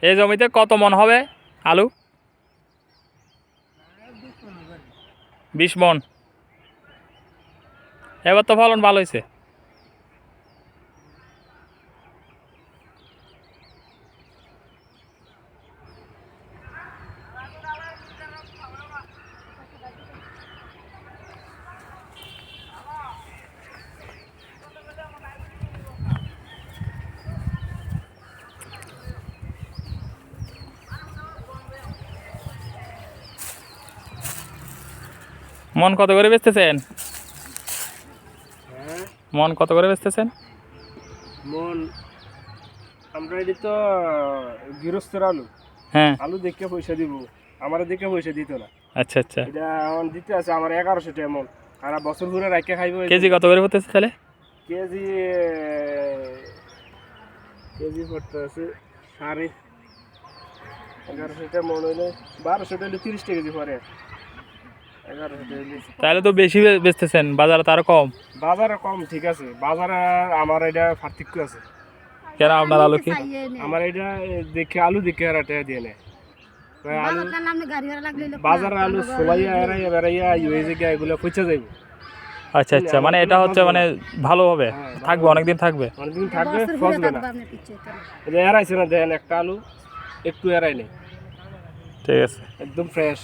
এই জমিতে কত মন হবে আলু? 20 মন। এবার তো ফলন ভালো হয়েছে। মন কত করে বেচতেছেন? মন কত করে বেচতেছেন? মন আমরা এটি তো গৃহস্থের আলু। হ্যাঁ, আলু দেখে পয়সা দিব, আমার দেখে পয়সা দিত না। আচ্ছা আচ্ছা। এটা এখন দিতে আছে আমার 1100 টাকা মন। আর বছর ঘুরে রাখে খাইব। কেজি কত করে পড়তেছে তাহলে? কেজি কেজি পড়তে আছে 1150 টাকা মন হইলে 1200 টাকা 30 টাকা কেজি পরে। 1100 টাকা। তাহলে তো বেশি বেচতেছেন, বাজারে তো আরো কম। বাজারে কম ঠিক আছে, বাজারে আমার এটা পার্থক্য আছে। কেন আপনার আলু কি? আমার এটা দেখে আলু দেখে আর টাকা দিয়ে নেয়। আলু বাজারে আলু সোলাইয়া এরাইয়া বেড়াইয়া ইয়ে জায়গা এগুলো পচে যাইব। আচ্ছা আচ্ছা, মানে এটা হচ্ছে মানে ভালো হবে, থাকবে অনেকদিন থাকবে। অনেকদিন থাকবে, ফসবে না। এটা এরাইছে না, দেন একটা আলু একটু এরাই নেই, ঠিক আছে, একদম ফ্রেশ।